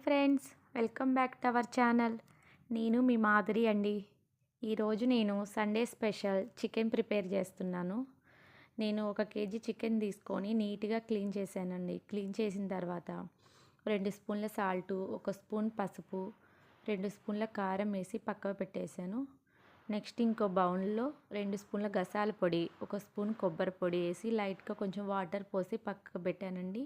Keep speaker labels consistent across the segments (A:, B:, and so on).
A: Friends, welcome back to our channel. నేను మీ మాధురి అండి. ఈరోజు నేను సండే స్పెషల్ చికెన్ ప్రిపేర్ చేస్తున్నాను. నేను 1 కేజీ చికెన్ తీసుకొని నీట్గా క్లీన్ చేశానండి. క్లీన్ చేసిన తర్వాత 2 స్పూన్ల సాల్టు, 1 స్పూన్ పసుపు, 2 స్పూన్ల కారం వేసి పక్కకు పెట్టేశాను. నెక్స్ట్ ఇంకో బౌల్లో 2 స్పూన్ల గసాల పొడి, 1 స్పూన్ కొబ్బరి పొడి వేసి లైట్గా కొంచెం వాటర్ పోసి పక్కకు పెట్టానండి.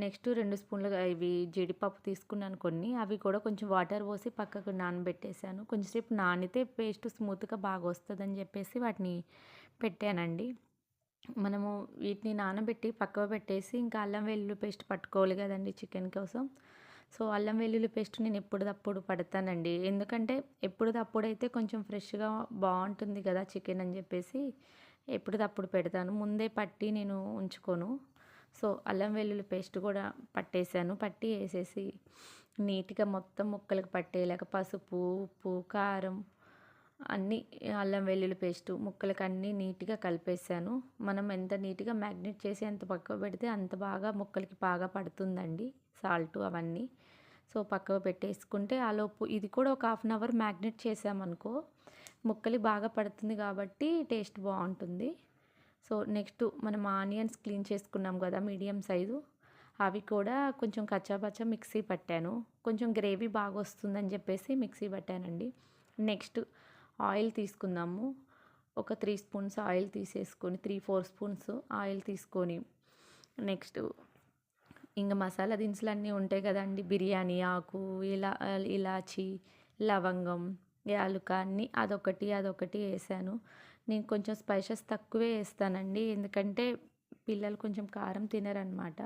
A: నెక్స్ట్ 2 స్పూన్లు ఇవి జీడిపప్పు తీసుకున్నాను కొన్ని, అవి కూడా కొంచెం వాటర్ పోసి పక్కకు నానబెట్టేశాను. కొంచెంసేపు నానితే పేస్ట్ స్మూత్గా బాగా వస్తుందని చెప్పేసి వాటిని పెట్టానండి. మనము వీటిని నానబెట్టి పక్కకు పెట్టేసి ఇంకా అల్లం వెల్లుల్లి పేస్ట్ పట్టుకోవాలి కదండి చికెన్ కోసం. సో అల్లం వెల్లుల్లి పేస్ట్ నేను ఎప్పుడప్పుడు పడతానండి, ఎందుకంటే ఎప్పుడప్పుడైతే కొంచెం ఫ్రెష్గా బాగుంటుంది కదా చికెన్ అని చెప్పేసి ఎప్పుడప్పుడు పెడతాను, ముందే పట్టి నేను ఉంచుకోను. సో అల్లం వెల్లుల్లి పేస్ట్ కూడా పట్టేసాను. పట్టి వేసేసి నీట్గా మొత్తం ముక్కలకు పట్టేలాగా పసుపు, ఉప్పు, కారం అన్నీ అల్లం వెల్లుల్లి పేస్టు ముక్కలకు అన్నీ నీట్గా కలిపేసాను. మనం ఎంత నీట్గా మ్యాగ్నేట్ చేసి ఎంత పక్కకు పెడితే అంత బాగా ముక్కలకి బాగా పడుతుందండి సాల్ట్ అవన్నీ. సో పక్కకు పెట్టేసుకుంటే ఆలోపు ఇది కూడా ఒక 1/2 అవర్ మ్యాగ్నేట్ చేసామనుకో ముక్కలు బాగా పడుతుంది కాబట్టి టేస్ట్ బాగుంటుంది. సో నెక్స్ట్ మనం ఆనియన్స్ క్లీన్ చేసుకున్నాం కదా మీడియం సైజు, అవి కూడా కొంచెం కచ్చాపచ్చా మిక్సీ పట్టాను. కొంచెం గ్రేవీ బాగా వస్తుందని చెప్పేసి మిక్సీ పట్టానండి. నెక్స్ట్ ఆయిల్ తీసుకుందాము. ఒక 3 స్పూన్స్ ఆయిల్ తీసేసుకొని 3-4 స్పూన్స్ ఆయిల్ తీసుకొని నెక్స్ట్ ఇంకా మసాలా దినుసులు అన్నీ ఉంటాయి కదండి, బిర్యానీ ఆకు, ఇలాచి, లవంగం, యాలుక అన్నీ అదొకటి వేసాను. నేను కొంచెం స్పైసెస్ తక్కువే వేస్తానండి, ఎందుకంటే పిల్లలు కొంచెం కారం తినరనమాట.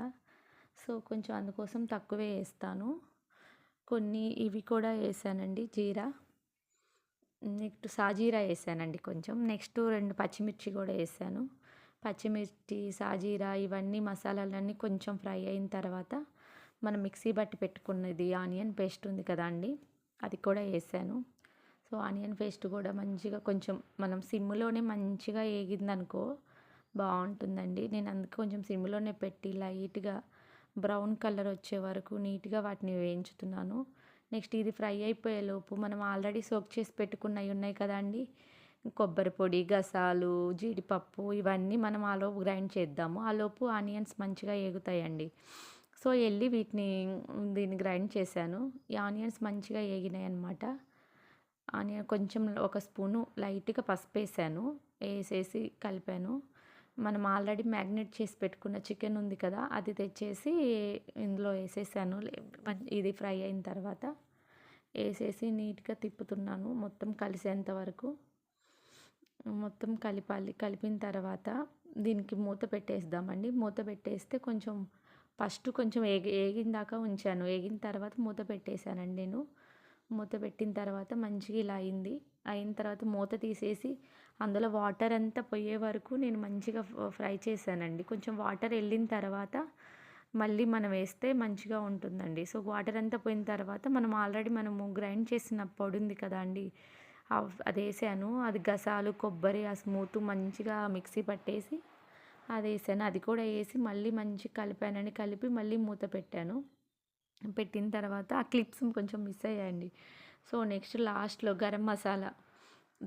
A: సో కొంచెం అందుకోసం తక్కువే వేస్తాను. కొన్ని ఇవి కూడా వేసానండి, జీరా, నెక్స్ట్ సాజీరా వేసానండి కొంచెం. నెక్స్ట్ 2 పచ్చిమిర్చి కూడా వేసాను. పచ్చిమిర్చి, సాజీరా ఇవన్నీ మసాలాలన్నీ కొంచెం ఫ్రై అయిన తర్వాత మనం మిక్సీ బట్టి పెట్టుకున్నది ఆనియన్ పేస్ట్ ఉంది కదా అండి, అది కూడా వేసాను. సో ఆనియన్ పేస్ట్ కూడా మంచిగా కొంచెం మనం సిమ్లోనే మంచిగా వేగిందనుకో బాగుంటుందండి. నేను అందుకే కొంచెం సిమ్లోనే పెట్టి లైట్గా బ్రౌన్ కలర్ వచ్చే వరకు నీట్గా వాటిని వేయించుతున్నాను. నెక్స్ట్ ఇది ఫ్రై అయిపోయేలోపు మనం ఆల్రెడీ సోక్ చేసి పెట్టుకున్నవి ఉన్నాయి కదండి, కొబ్బరి పొడి, గసాలు, జీడిపప్పు ఇవన్నీ మనం ఆలోపు గ్రైండ్ చేద్దాము. ఆలోపు ఆనియన్స్ మంచిగా వేగుతాయండి. సో వెళ్ళి దీన్ని గ్రైండ్ చేశాను. ఈ ఆనియన్స్ మంచిగా వేగినాయి అన్నమాట. ఆనియన్ కొంచెం 1 స్పూను లైట్గా పసుపు వేసాను, వేసేసి కలిపాను. మనం ఆల్రెడీ మ్యాగ్నేట్ చేసి పెట్టుకున్న చికెన్ ఉంది కదా, అది తెచ్చేసి ఇందులో వేసేసాను. ఇది ఫ్రై అయిన తర్వాత వేసేసి నీట్గా తిప్పుతున్నాను మొత్తం కలిసేంత వరకు. మొత్తం కలిపిన తర్వాత దీనికి మూత పెట్టేద్దామండి. మూత పెట్టేస్తే కొంచెం ఫస్ట్ కొంచెం వేగిన దాకా ఉంచాను, వేగిన తర్వాత మూత పెట్టేశానండి నేను. మూత పెట్టిన తర్వాత మంచిగా ఇలా అయిన తర్వాత మూత తీసేసి అందులో వాటర్ అంతా పోయే వరకు నేను మంచిగా ఫ్రై చేశానండి. కొంచెం వాటర్ వెళ్ళిన తర్వాత మళ్ళీ మనం వేస్తే మంచిగా ఉంటుందండి. సో వాటర్ అంతా పోయిన తర్వాత మనము గ్రైండ్ చేసిన పొడి ఉంది కదా అండి, అది వేసాను. అది గసాలు, కొబ్బరి ఆ స్మూత్ మంచిగా మిక్సీ పట్టేసి అది వేసాను. అది కూడా వేసి మళ్ళీ మంచిగా కలిపానండి. కలిపి మళ్ళీ మూత పెట్టాను. పెట్టిన తర్వాత ఆ క్లిప్స్ కొంచెం మిస్ అయ్యాయండి. సో నెక్స్ట్ లాస్ట్లో గరం మసాలా,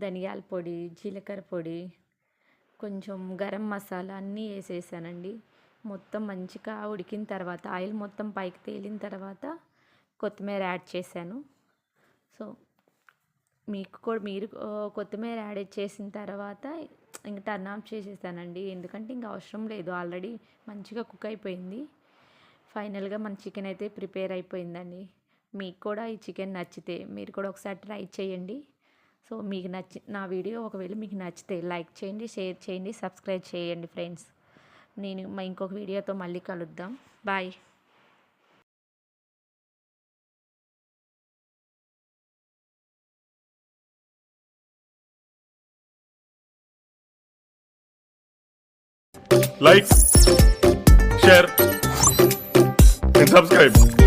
A: ధనియాల పొడి, జీలకర్ర పొడి, కొంచెం గరం మసాలా అన్నీ వేసేసానండి. మొత్తం మంచిగా ఉడికిన తర్వాత ఆయిల్ మొత్తం పైకి తేలిన తర్వాత కొత్తిమీర యాడ్ చేశాను. సో మీరు కొత్తిమీర యాడ్ చేసిన తర్వాత ఇంక టర్న్ ఆఫ్ చేసేసానండి, ఎందుకంటే ఇంకా అవసరం లేదు, ఆల్రెడీ మంచిగా కుక్ అయిపోయింది. ఫైనల్గా మన చికెన్ అయితే ప్రిపేర్ అయిపోయిందండి. మీకు కూడా ఈ చికెన్ నచ్చితే మీరు కూడా ఒకసారి ట్రై చేయండి. సో మీకు నా వీడియో ఒకవేళ మీకు నచ్చితే లైక్ చేయండి, షేర్ చేయండి, సబ్స్క్రైబ్ చేయండి ఫ్రెండ్స్. నేను ఇంకొక వీడియోతో మళ్ళీ కలుద్దాం. Bye.
B: Like, share and subscribe.